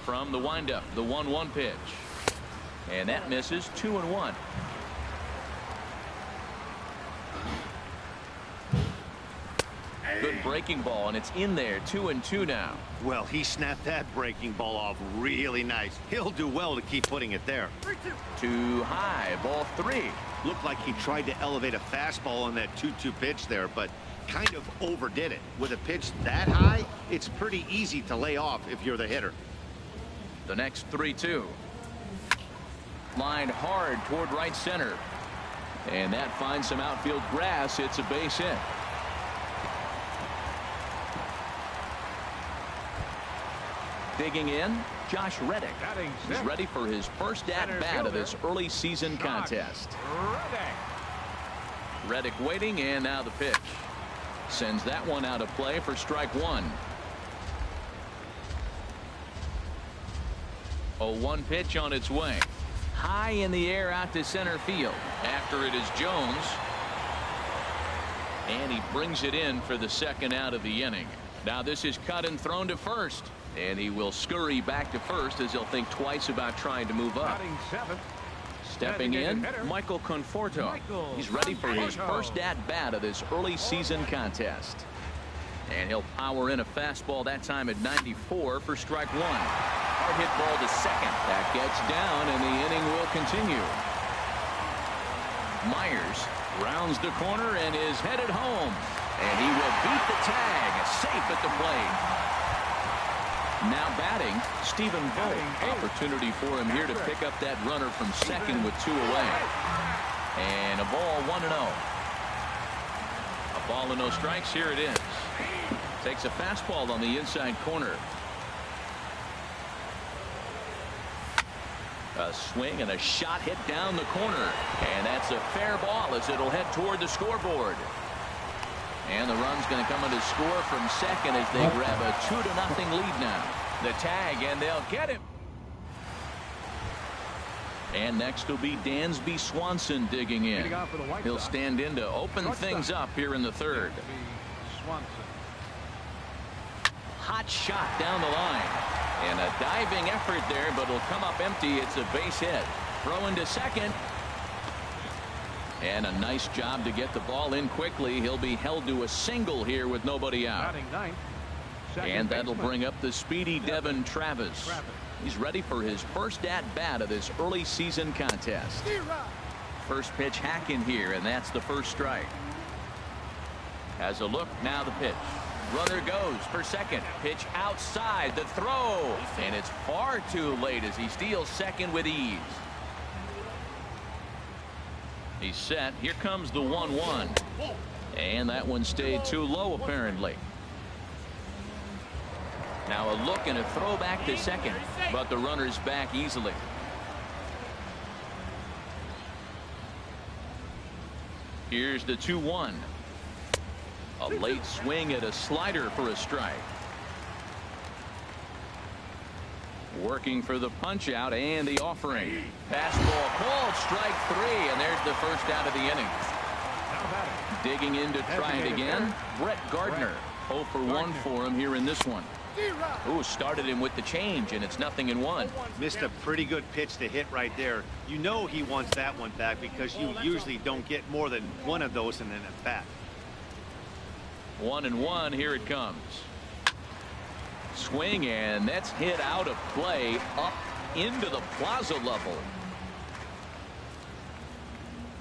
from the windup. The 1-1 pitch. And that misses. 2-1. Good breaking ball, and it's in there. 2-2 now. Well, he snapped that breaking ball off really nice. He'll do well to keep putting it there. Too high. Ball 3. Looked like he tried to elevate a fastball on that 2-2 pitch there, but kind of overdid it. With a pitch that high, it's pretty easy to lay off if you're the hitter. The next 3-2. Lined hard toward right center. And that finds some outfield grass. It's a base hit. Digging in, Josh Reddick. He's ready for his first at-bat of this early season contest. Reddick waiting, and now the pitch. Sends that one out of play for strike 1. 0-1 pitch on its way. High in the air out to center field. After it is Jones. And he brings it in for the second out of the inning. Now this is cut and thrown to first. And he will scurry back to first as he'll think twice about trying to move up. Stepping in, Michael Conforto. He's ready for his first at-bat of this early season contest. And he'll power in a fastball that time at 94 for strike 1. Hard hit ball to second. That gets down, and the inning will continue. Myers rounds the corner and is headed home. And he will beat the tag, safe at the plate. Now batting, Stephen Vogt. Opportunity for him here to pick up that runner from second with 2 away. And a ball 1-0. A ball and no strikes. Here it is. Takes a fastball on the inside corner. A swing and a shot hit down the corner. And that's a fair ball as it'll head toward the scoreboard. And the run's going to come in to score from second as they grab a 2-0 lead now. The tag, and they'll get him. And next will be Dansby Swanson digging in. He'll stand in to open things up here in the third. Hot shot down the line. And a diving effort there, but it'll come up empty. It's a base hit. Throw into second. And a nice job to get the ball in quickly. He'll be held to a single here with nobody out. And that'll bring up the speedy Devin Travis. He's ready for his first at-bat of this early season contest. First pitch hack in here, and that's the first strike. Has a look, now the pitch. Runner goes for second. Pitch outside, the throw. And it's far too late as he steals second with ease. He's set. Here comes the 1-1. And that one stayed too low, apparently. Now a look and a throw back to second. But the runner's back easily. Here's the 2-1. A late swing at a slider for a strike. Working for the punch out and the offering. Fastball called, strike 3, and there's the first out of the inning. Digging in to try it again, Brett Gardner. 0 for 1 for him here in this one. Ooh, started him with the change, and it's 0-1. Missed a pretty good pitch to hit right there. You know he wants that one back because you usually don't get more than one of those in an at-bat. 1-1, here it comes. Swing, and that's hit out of play up into the plaza level.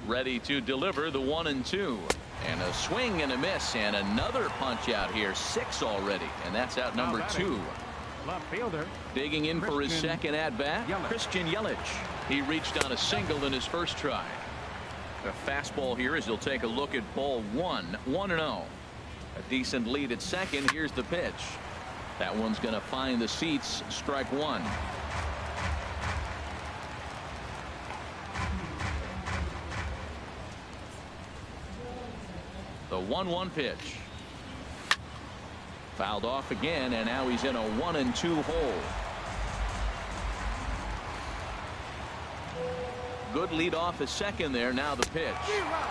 Ready to deliver the 1-2. And a swing and a miss, and another punch out here. 6 already, and that's out number 2. Left fielder. Digging in for his second at-bat, Christian Yelich. He reached on a single in his first try. A fastball here as he'll take a look at ball 1. 1-0. A decent lead at second. Here's the pitch. That one's going to find the seats. Strike 1. The 1-1 pitch. Fouled off again, and now he's in a 1-2 hole. Good lead off his second there. Now the pitch.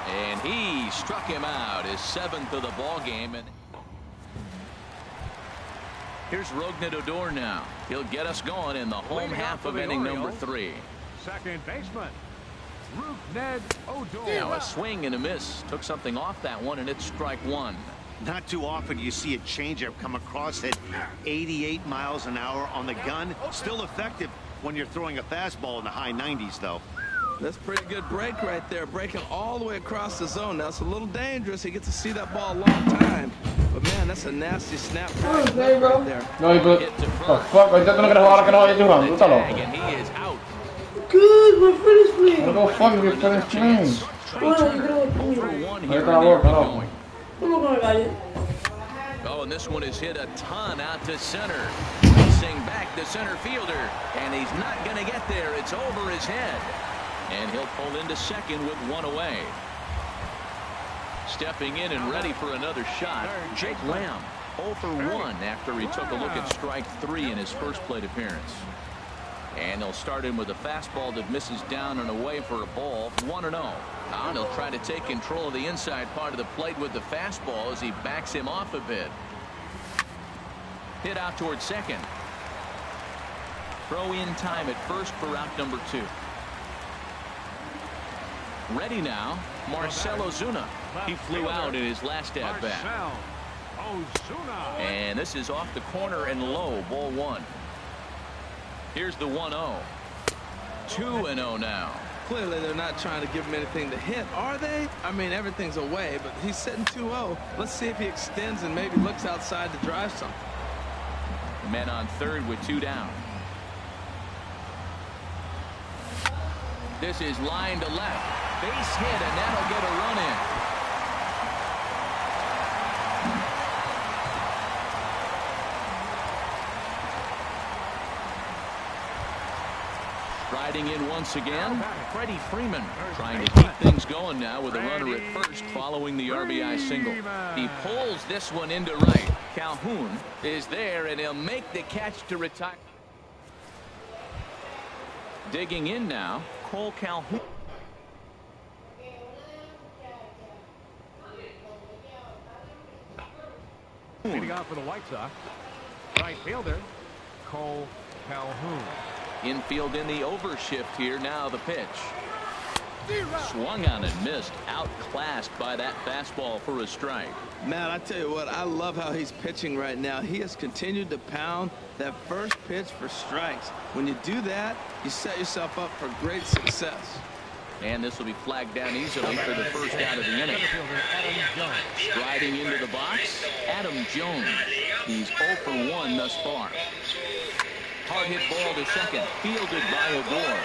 And he struck him out. His 7th of the ball game. And Here's Rognadodor now. He'll get us going in the home half of inning number 3. Second baseman, Rognadodor. Now a swing and a miss. Took something off that one, and it's strike 1. Not too often you see a changeup come across at 88 miles an hour on the gun. Still effective when you're throwing a fastball in the high 90s, though. That's a pretty good break right there, breaking all the way across the zone. Now it's a little dangerous. He gets to see that ball a long time. But man, that's a nasty snap right there. No, but fuck, ahorita tengo que jugar que no vaya jugando, tú estás loco. And he is out. Good, my friend is playing. Go fuck your friend is playing. Over 1 here. I'm not gonna got it. Oh, and this one is hit a ton out to center. Racing back the center fielder, and he's not going to get there. It's over his head. And he'll pull into second with 1 away. Stepping in and ready for another shot, Jake Lamb, 0 for 1 after he took a look at strike 3 in his first plate appearance. And they'll start him with a fastball that misses down and away for a ball, 1-0. Now he'll try to take control of the inside part of the plate with the fastball as he backs him off a bit. Hit out towards second. Throw in time at first for out number 2. Ready now, Marcell Ozuna. He flew out in his last at bat. And this is off the corner and low, ball 1. Here's the 1-0. 2-0 now. Clearly they're not trying to give him anything to hit, are they? I mean, everything's away, but he's sitting 2-0. Let's see if he extends and maybe looks outside to drive something. Men on third with 2 down. This is line to left. Base hit, and that'll get a run in. Riding in once again, Freddie Freeman trying to keep things going now with a runner at first following the RBI single. He pulls this one into right. Calhoun is there, and he'll make the catch to retire. Digging in now, Cole Calhoun. Leading off for the White Sox, right fielder, Cole Calhoun. Infield in the overshift here. Now the pitch. Swung on and missed. Outclassed by that fastball for a strike. Man, I tell you what, I love how he's pitching right now. He has continued to pound that first pitch for strikes. When you do that, you set yourself up for great success. And this will be flagged down easily for the first out of the inning. Striding into the box, Adam Jones. He's 0 for 1 thus far. Hard hit ball to second, fielded by Odor.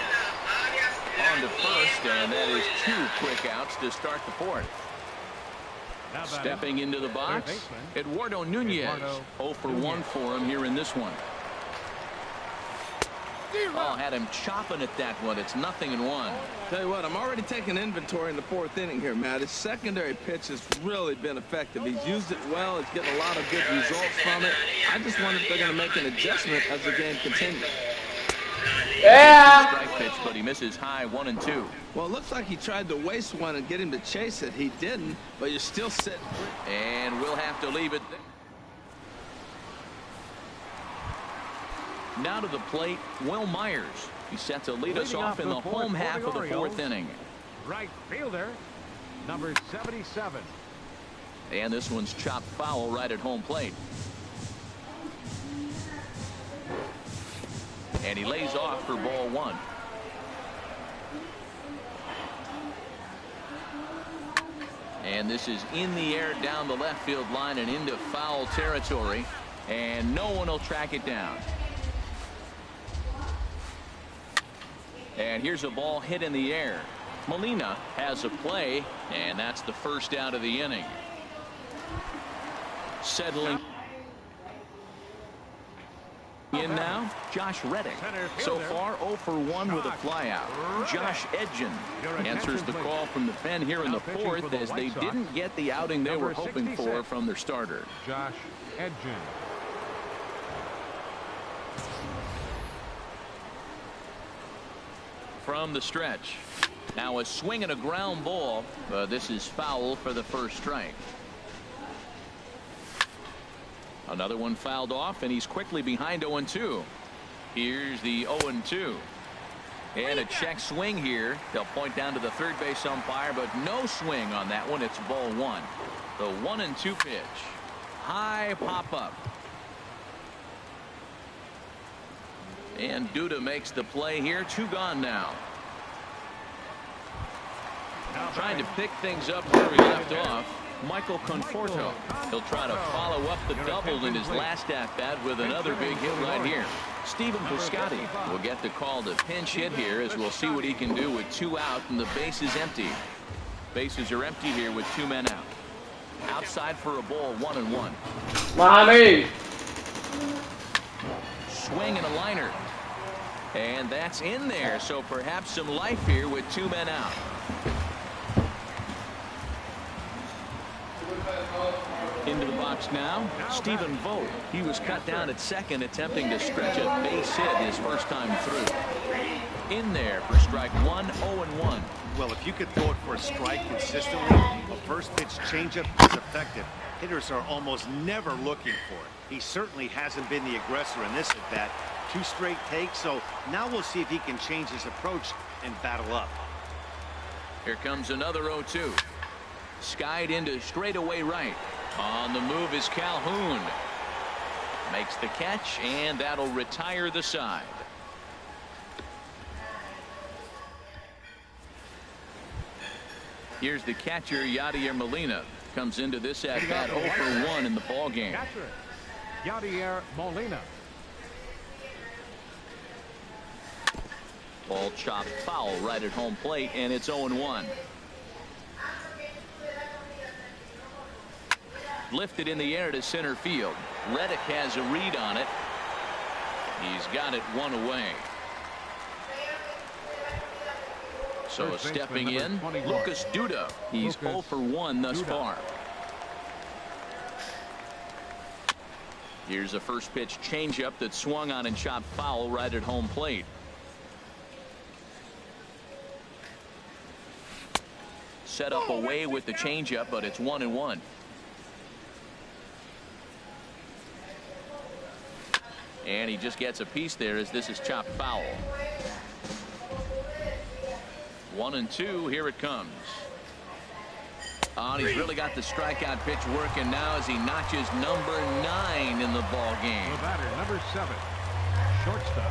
On to first, and that is 2 quick outs to start the 4th. Stepping into the box, Eduardo Nunez. 0 for 1 for him here in this one. Oh, had him chopping at that one. It's 0-1. Tell you what, I'm already taking inventory in the 4th inning here, Matt. His secondary pitch has really been effective. He's used it well. He's getting a lot of good results from it. I just wonder if they're going to make an adjustment as the game continues. Yeah. Strike pitch, but he misses high 1 and 2. Well, it looks like he tried to waste one and get him to chase it. He didn't, but you're still sitting. And we'll have to leave it there. Now to the plate, Will Myers. He's set to lead us off in the home half of the 4th inning. Right fielder, number 77. And this one's chopped foul right at home plate. And he lays off for ball 1. And this is in the air down the left field line and into foul territory. And no one will track it down. And here's a ball hit in the air. Molina has a play, and that's the first out of the inning. Settling in now, Josh Reddick. So far, 0 for 1 with a flyout. Josh Edgen answers the call from the pen here in the 4th as they didn't get the outing they were hoping for from their starter. Josh Edgen. From the stretch. Now a swing and a ground ball. This is foul for the first strike. Another one fouled off, and he's quickly behind 0-2. Here's the 0-2. And a check swing here. They'll point down to the third base umpire, but no swing on that one. It's ball one. The 1-2 pitch. High pop up. And Duda makes the play here. 2 gone now. Trying to pick things up where we left off. Michael Conforto. He'll try to follow up the double in his last at-bat with another big hit right here. Steven Piscotty will get the call to pinch hit here, as we'll see what he can do with 2 out and the base is empty. Bases are empty here with 2 men out. Outside for a ball, 1-1. Mommy! Swing and a liner. And that's in there, so perhaps some life here with 2 men out. Into the box now, Stephen Vogt. He was cut down at second, attempting to stretch a base hit his first time through. In there for strike 1, 0-1. Well, if you could throw it for a strike consistently, a first pitch changeup is effective. Hitters are almost never looking for it. He certainly hasn't been the aggressor in this at bat. 2 straight takes, so now we'll see if he can change his approach and battle up. Here comes another 0-2. Skied into straightaway right. On the move is Calhoun. Makes the catch, and that'll retire the side. Here's the catcher, Yadier Molina. Comes into this at bat 0 for 1 in the ball game. Catcher, Yadier Molina. Ball chopped foul right at home plate, and it's 0-1. Lifted in the air to center field. Reddick has a read on it. He's got it 1 away. So stepping in, Lucas Duda. He's 0 for 1 thus far. Here's a first pitch changeup that swung on and chopped foul right at home plate. Set up away with the changeup, but it's 1-1. And he just gets a piece there as this is chopped foul. 1-2. Here it comes. Oh, and he's really got the strikeout pitch working now as he notches number 9 in the ball game. The batter, number 7, shortstop,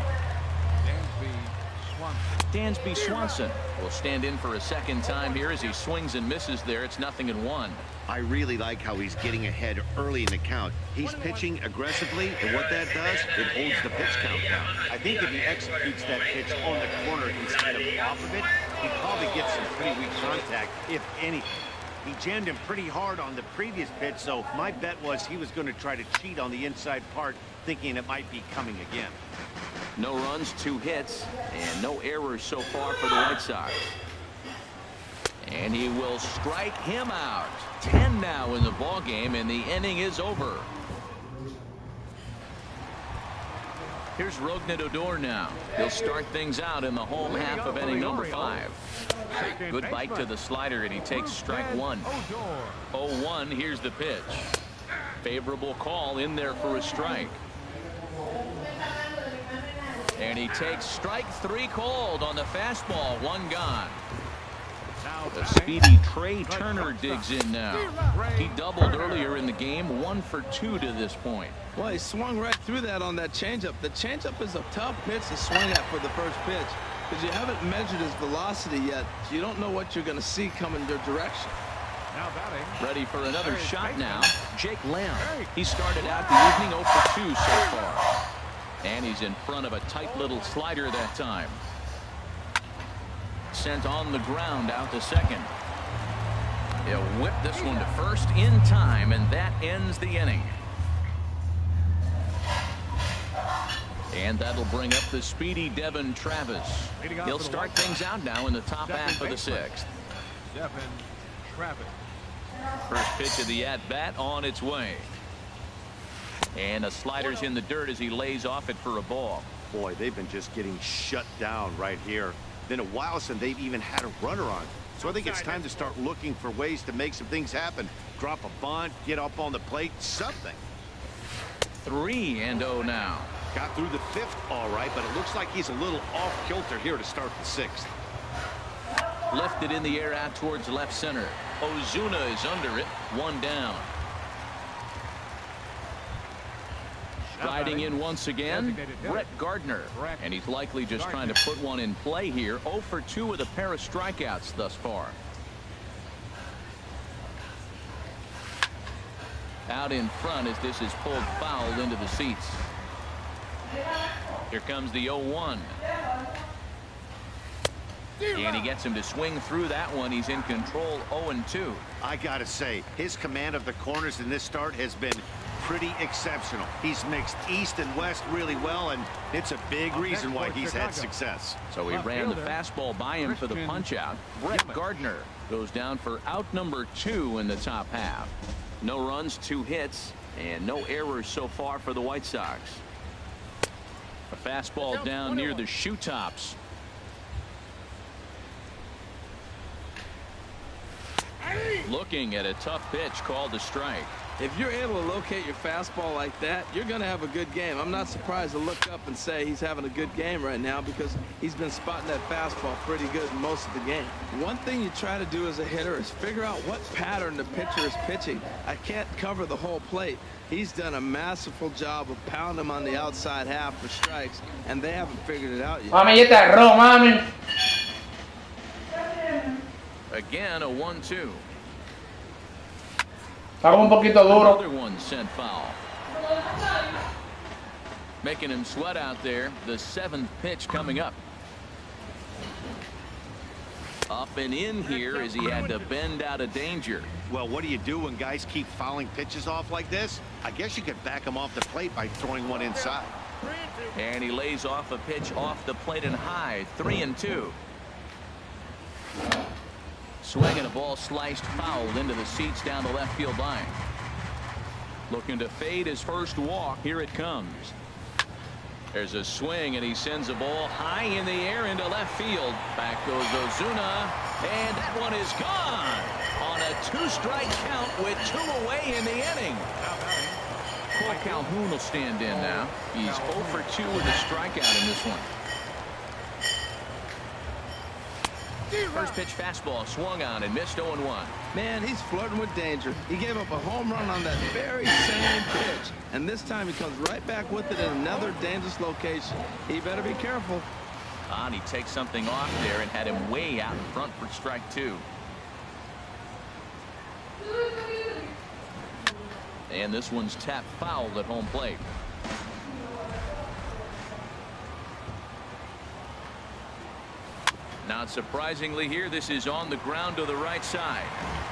Dansby Swanson will stand in for a second time here as he swings and misses there. It's 0-1. I really like how he's getting ahead early in the count. He's pitching aggressively, and what that does, it holds the pitch count down. I think if he executes that pitch on the corner instead of off of it, he probably gets some pretty weak contact, if anything. He jammed him pretty hard on the previous pitch, so my bet was he was going to try to cheat on the inside part, thinking it might be coming again. No runs, 2 hits, and no errors so far for the White Sox. And he will strike him out. 10 now in the ball game, and the inning is over. Here's Rougned Odor now. He'll start things out in the home half of inning number 5. Good bite to the slider, and he takes strike 1. 0-1. Here's the pitch. Favorable call in there for a strike. And he takes strike 3 called on the fastball. 1 gone. The speedy Trey Turner digs in now. He doubled earlier in the game. 1 for 2 to this point. Well, he swung right through that on that changeup. The changeup is a tough pitch to swing at for the first pitch because you haven't measured his velocity yet. So you don't know what you're going to see coming your direction. Now batting. Ready for another shot now. Jake Lamb. He started out the evening 0 for 2 so far. And he's in front of a tight little slider that time. Sent on the ground out to second. He'll whip this one to first in time, and that ends the inning. And that'll bring up the speedy Devin Travis. He'll start things out now in the top half of the 6th. Devin Travis. First pitch of the at-bat on its way. And a slider's in the dirt as he lays off it for a ball. Boy, they've been just getting shut down right here. Been a while since they've even had a runner on. So I think it's time to start looking for ways to make some things happen. Drop a bunt, get up on the plate, something. 3-0 now. Got through the 5th all right, but it looks like he's a little off kilter here to start the 6th. Lifted in the air out towards left center. Ozuna is under it. 1 down. Striding in once again, Brett Gardner. And he's likely just trying to put one in play here. 0 for 2 with a pair of strikeouts thus far. Out in front as this is pulled foul into the seats. Here comes the 0-1. And he gets him to swing through that one. He's in control. 0-2. I gotta say, his command of the corners in this start has been pretty exceptional. He's mixed east and west really well, and it's a big reason why he's had success. So he ran the fastball by him for the punch out. Brett Gardner goes down for out number 2 in the top half. No runs, 2 hits, and no errors so far for the White Sox. A fastball down near the shoe tops. Looking at a tough pitch called a strike. If you're able to locate your fastball like that, you're going to have a good game. I'm not surprised to look up and say he's having a good game right now because he's been spotting that fastball pretty good in most of the game. One thing you try to do as a hitter is figure out what pattern the pitcher is pitching. I can't cover the whole plate. He's done a masterful job of pounding him on the outside half for strikes, and they haven't figured it out yet. Again, a 1-2. Another one sent foul. Making him sweat out there. The 7th pitch coming up. Up and in here as he had to bend out of danger. Well, what do you do when guys keep fouling pitches off like this? I guess you could back him off the plate by throwing one inside. And he lays off a pitch off the plate and high. 3-2. Swinging a ball sliced foul into the seats down the left field line. Looking to fade his first walk. Here it comes. There's a swing and he sends a ball high in the air into left field. Back goes Ozuna, and that one is gone on a 2-strike count with 2 away in the inning. Cole Calhoun will stand in now. He's 0 for 2 with a strikeout in this one. First pitch fastball swung on and missed. 0-1. Man, he's flirting with danger. He gave up a home run on that very same pitch, and this time he comes right back with it in another dangerous location. He better be careful. And he takes something off there and had him way out in front for strike 2. And this one's tapped foul at home plate. Not surprisingly here, this is on the ground to the right side.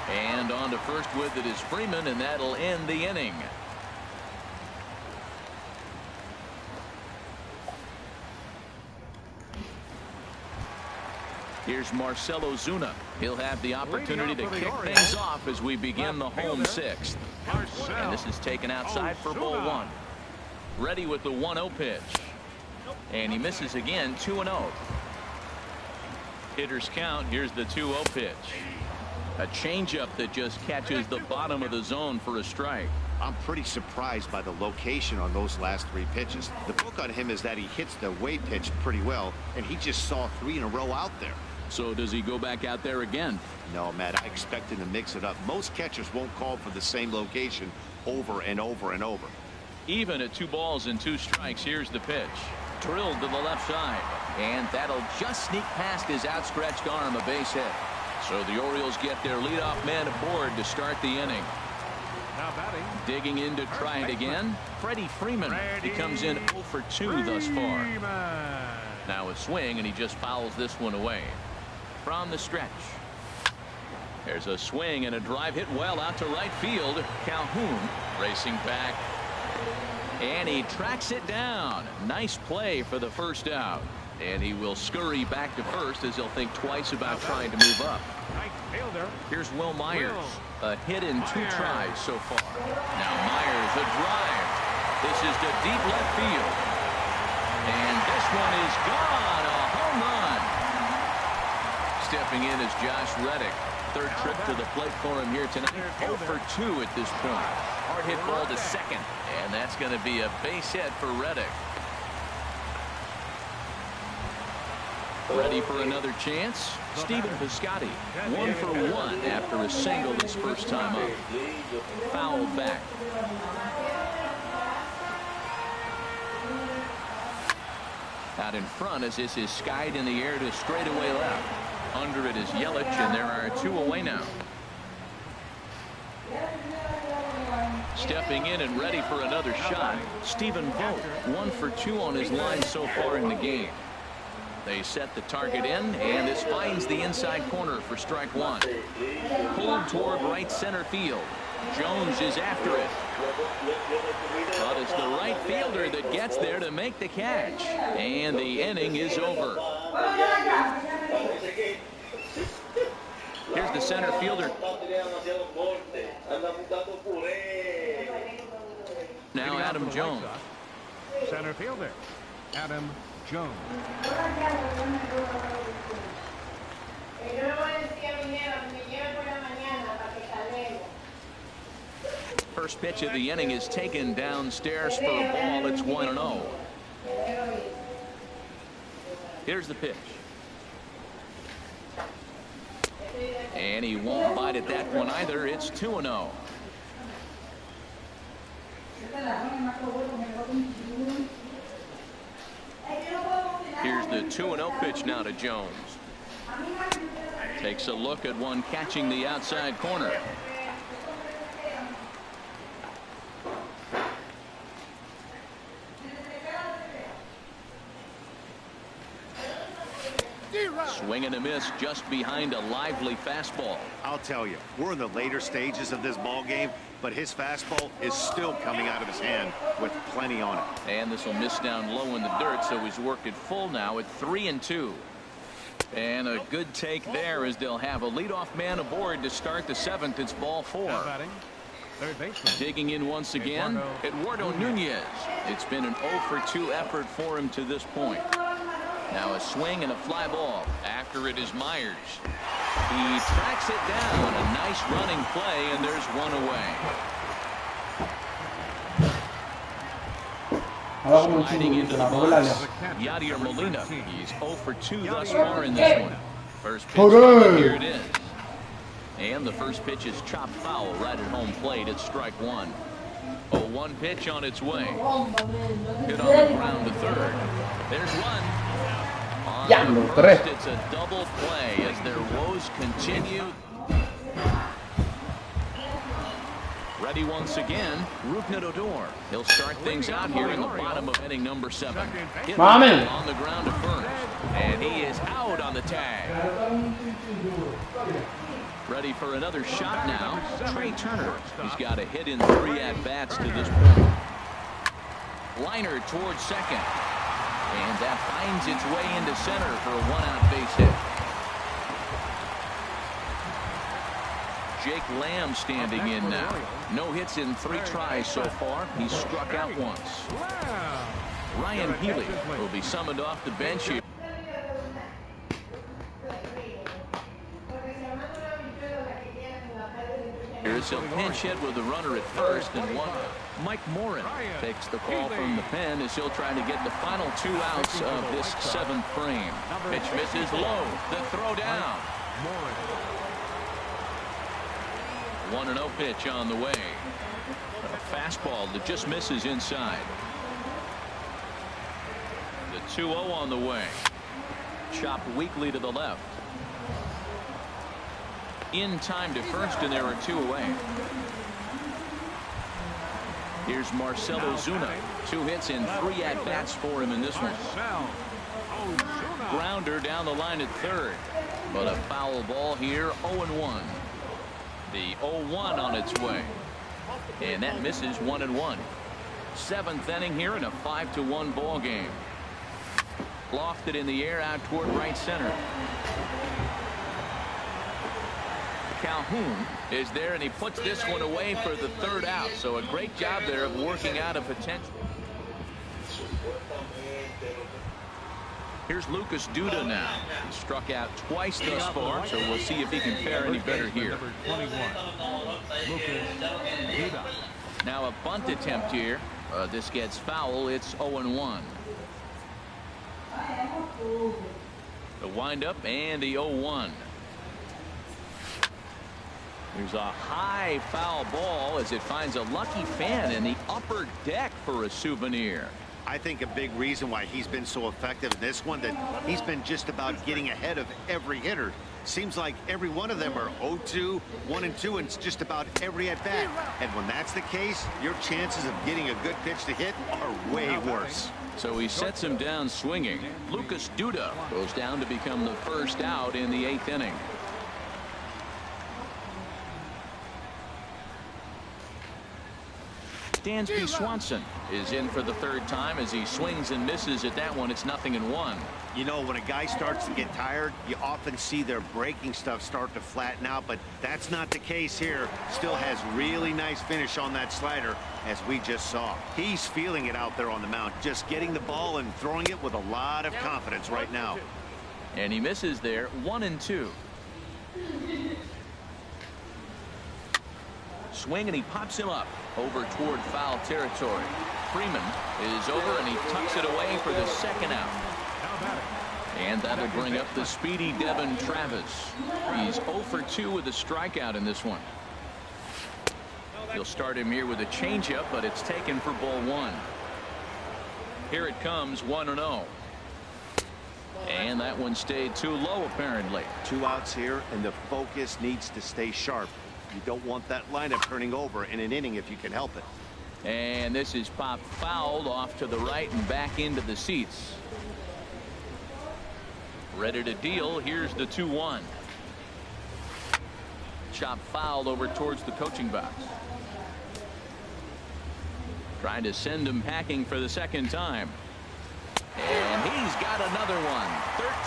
And on to first with it is Freeman, and that'll end the inning. Here's Marcell Ozuna. He'll have the opportunity to kick things off as we begin the home 6th. And this is taken outside for ball 1. Ready with the 1-0 pitch. And he misses again. 2-0. Hitters count. Here's the 2-0 pitch. A changeup that just catches the bottom of the zone for a strike. I'm pretty surprised by the location on those last 3 pitches. The book on him is that he hits the way pitch pretty well, and he just saw 3 in a row out there. So does he go back out there again? No, Matt, I expect him to mix it up. Most catchers won't call for the same location over and over and over. Even at 2 balls and 2 strikes, here's the pitch. Drilled to the left side, and that'll just sneak past his outstretched arm, a base hit. So the Orioles get their leadoff man aboard to start the inning. Now batting. Digging in to try it again, Freddie Freeman. He comes in 0 for 2 thus far. Now a swing, and he just fouls this one away. From the stretch. There's a swing and a drive hit well out to right field. Calhoun racing back. And he tracks it down. Nice play for the first out. And he will scurry back to first as he'll think twice about trying to move up. Here's Will Myers. A hit in 2 tries so far. Now Myers, a drive. This is to deep left field. And this one is gone. A home run. Stepping in is Josh Reddick. 3rd trip to the plate for him here tonight. 0 for 2 at this point. hard hit ball to second, and that's going to be a base hit for Reddick. Ready for another chance? Stephen Piscotty, 1 for 1 after a single his first time up. Foul back. Out in front as this is skied in the air to straightaway left. Under it is Yelich, and there are 2 away now. Stepping in and ready for another shot, Stephen Vogt, 1 for 2 on his line so far in the game. They set the target in, and this finds the inside corner for strike 1. Pulled toward right center field. Jones is after it. But it's the right fielder that gets there to make the catch. And the inning is over. Here's the center fielder. Now Adam Jones. Center fielder, Adam Jones. First pitch of the inning is taken downstairs for a ball. It's 1-0. Here's the pitch. And he won't bite at that one either. It's 2-0. Here's the 2-0 pitch now to Jones. Takes a look at one catching the outside corner. Swing and a miss just behind a lively fastball. I'll tell you, we're in the later stages of this ball game, but his fastball is still coming out of his hand with plenty on it. And this will miss down low in the dirt, so he's worked it full now at 3-2. And a good take there as they'll have a leadoff man aboard to start the 7th. It's ball 4. Digging in once again, Eduardo Nunez. It's been an 0 for 2 effort for him to this point. Now a swing and a fly ball. After it is Myers. He tracks it down. A nice running play, and there's one away. Sliding into the box, Yadier Molina. He's 0 for 2 thus far in this one. First pitch, here it is. And the first pitch is chopped foul right at home plate. It's strike 1. 0-1 pitch on its way. Hit on the ground to third. There's one. On the first, it's a double play as their woes continue. Ready once again, Rougned Odor. He'll start things out here in the bottom of inning number 7. Hit on the ground to first, and he is out on the tag. Ready for another shot now, Trey Turner. He's got a hit in 3 at-bats to this point. Liner towards second. And that finds its way into center for a 1-out base hit. Jake Lamb standing in now. No hits in 3 tries so far. He's struck out once. Ryan Healy will be summoned off the bench here. Here's a pinch hit with the runner at first and 1. Mike Morin takes the call from the pen as he'll try to get the final 2 outs of this 7th frame. Pitch misses low. The throw down. 1-0 pitch on the way. A fastball that just misses inside. The 2-0 on the way. Chopped weakly to the left. In time to first, and there are 2 away. Here's Marcell Ozuna. 2 hits and 3 at-bats for him in this one. Grounder down the line at third. But a foul ball here, 0-1. The 0-1 on its way. And that misses 1-1. 7th inning here in a 5-1 ball game. Lofted in the air out toward right center. Calhoun is there, and he puts this one away for the 3rd out. So a great job there of working out a potential. Here's Lucas Duda now. He struck out twice thus far, so we'll see if he can fare any better here. Now a bunt attempt here. This gets foul. It's 0-1. The windup and the 0-1. There's a high foul ball as it finds a lucky fan in the upper deck for a souvenir. I think a big reason why he's been so effective in this one, that he's been just about getting ahead of every hitter. Seems like every one of them are 0-2, 1-2, and it's just about every at bat. And when that's the case, your chances of getting a good pitch to hit are way worse. So he sets him down swinging. Lucas Duda goes down to become the first out in the 8th inning. Dansby Swanson is in for the 3rd time as he swings and misses at that one. It's 0-1. You know, when a guy starts to get tired, you often see their breaking stuff start to flatten out, but that's not the case here. Still has really nice finish on that slider, as we just saw. He's feeling it out there on the mound, just getting the ball and throwing it with a lot of confidence right now. And he misses there. 1-2. Swing, and he pops him up over toward foul territory. Freeman is over, and he tucks it away for the 2nd out. And that'll bring up the speedy Devin Travis. He's 0 for 2 with a strikeout in this one. He'll start him here with a changeup, but it's taken for ball 1. Here it comes, 1-0. And that one stayed too low, apparently. 2 outs here, and the focus needs to stay sharp. You don't want that lineup turning over in an inning if you can help it. And this is popped fouled off to the right and back into the seats. Ready to deal. Here's the 2-1. Chop fouled over towards the coaching box. Trying to send him packing for the 2nd time. And he's got another one.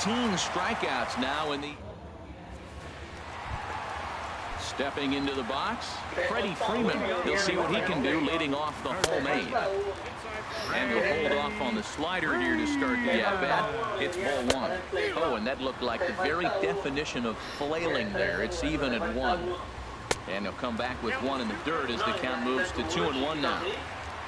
13 strikeouts now in the... Stepping into the box, Freddie Freeman. He'll see what he can do leading off the home 8. And he'll hold off on the slider here to start the at-bat. It's ball 1. Oh, and that looked like the very definition of flailing there. It's even at 1. And he'll come back with 1 in the dirt as the count moves to 2-1 now.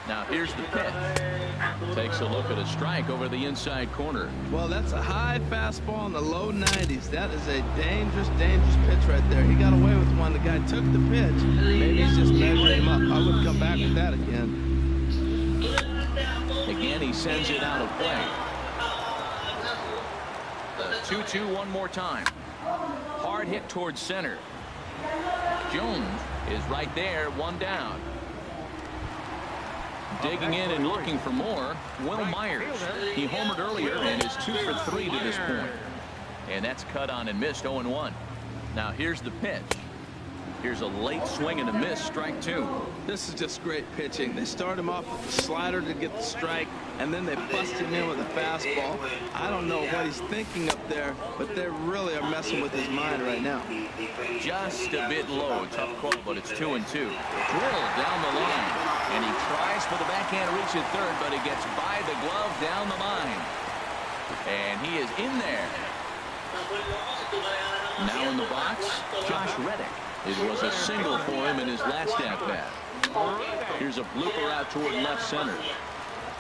Now here's the pitch. Takes a look at a strike over the inside corner. Well, that's a high fastball in the low 90s. That is a dangerous, dangerous pitch right there. He got away with one. The guy took the pitch. Maybe he's just measuring him up. I wouldn't come back with that again. Again, he sends it out of play. 2-2 one more time. Hard hit towards center. Jones is right there, 1 down. Digging in and looking for more, Will Myers. He homered earlier and is 2 for 3 to this point. And that's cut on and missed, 0-1. Now here's the pitch. Here's a late swing and a miss, strike 2. This is just great pitching. They start him off with the slider to get the strike, and then they bust him in with a fastball. I don't know what he's thinking up there, but they really are messing with his mind right now. Just a bit low. Tough call, but it's 2-2. Drilled down the line, and he tries for the backhand reach at third, but it gets by the glove down the line. And he is in there. Now in the box, Josh Reddick. It was a single for him in his last at-bat. Here's a blooper out toward left center.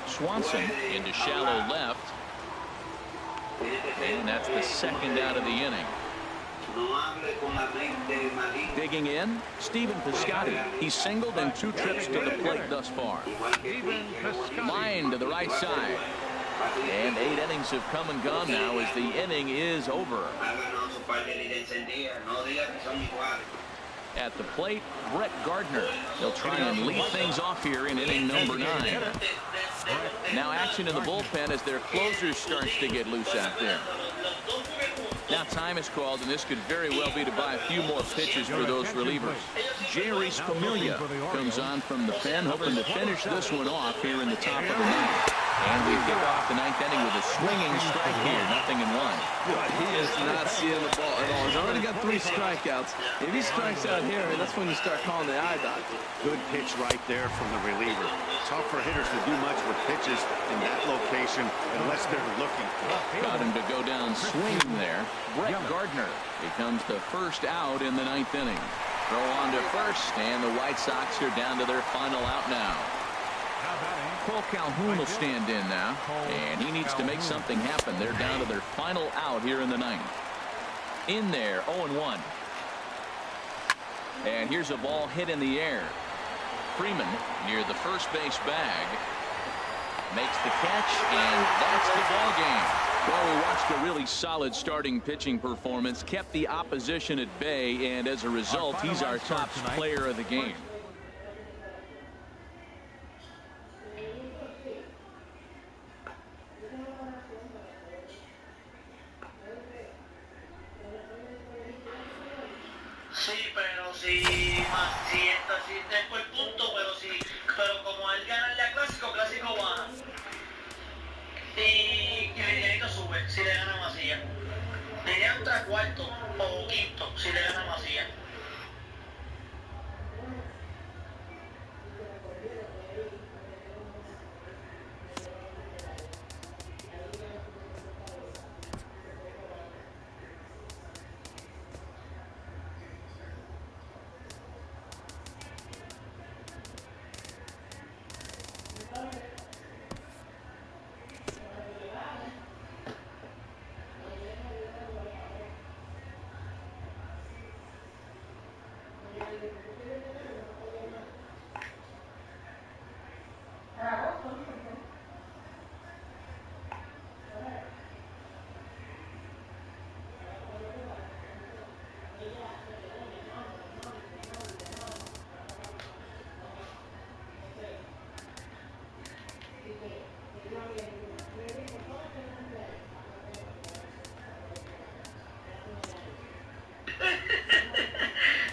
Swanson into shallow left. And that's the 2nd out of the inning. Digging in, Stephen Piscotty. He's singled in 2 trips to the plate thus far. Line to the right side. And 8 innings have come and gone now as the inning is over. At the plate, Brett Gardner. He'll try and lead things off here in inning number 9. Now action in the bullpen as their closer starts to get loose out there. Now time is called, and this could very well be to buy a few more pitches for those relievers. Jerry Familia comes on from the pen, hoping to finish this one off here in the top of the 9th. And we kick off the 9th inning with a swinging strike here, 0-1. He is not seeing the ball at all. He's already got 3 strikeouts. If he strikes out here, that's when you start calling the eye doctor. Good pitch right there from the reliever. Tough for hitters to do much with pitches in that location unless they're looking for it. Got him to go down swinging there. Brett Gardner becomes the first out in the 9th inning. Throw on to first, and the White Sox are down to their final out now. Cole Calhoun will stand in now, and he needs to make something happen. They're down to their final out here in the ninth. In there, 0-1. And here's a ball hit in the air. Freeman near the first base bag makes the catch, and that's the ball game. Well, we watched a really solid starting pitching performance, kept the opposition at bay, and as a result, he's our top player of the game. Sí, pero si tengo el punto, pero como él gana el clásico baja. Y Lilianito sube si le gana Macías. Diría un cuarto o quinto si le gana Macías.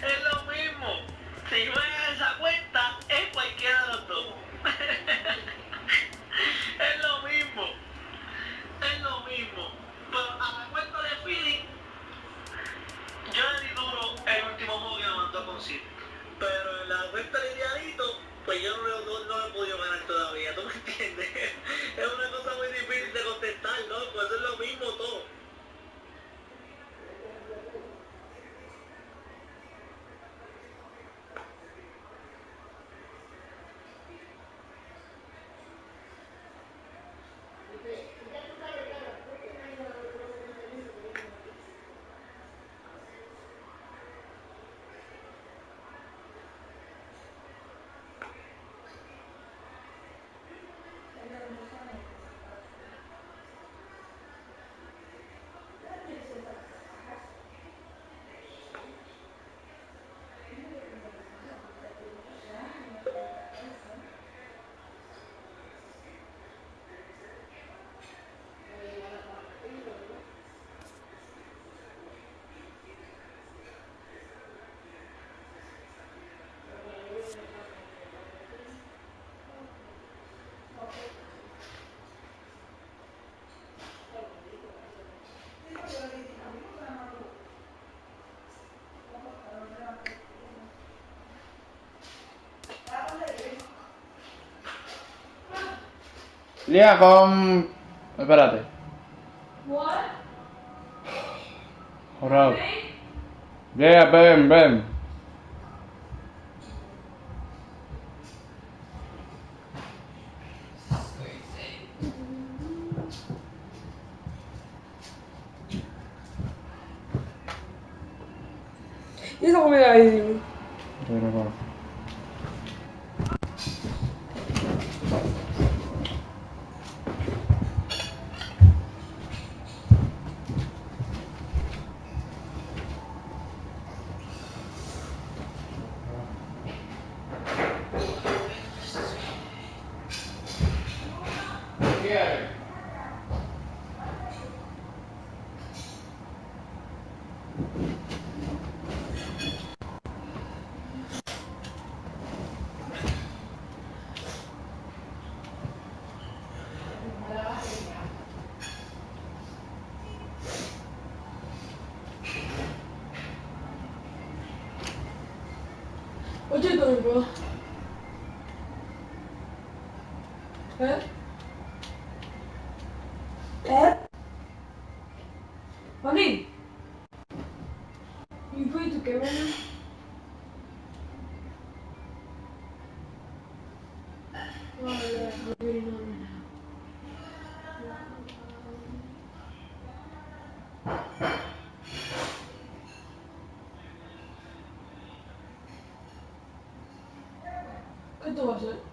Es lo mismo. Si juegas esa cuenta, es cualquiera de los dos. Es lo mismo. Es lo mismo. Pero a la cuenta de feeling, yo le di duro el último juego que me mandó con Sid. Pero en la cuenta de idealito, pues yo no lo he podido ganar todavía. ¿Tú me entiendes? Es una cosa muy difícil de contestar, ¿no? Pues es lo mismo todo. Lía con... Espérate. What? Ahora. Lía, ven. ¿Y esa comida ahí? What you doing, bro? Huh? Honey? You going to get right now? tú vas a hacer?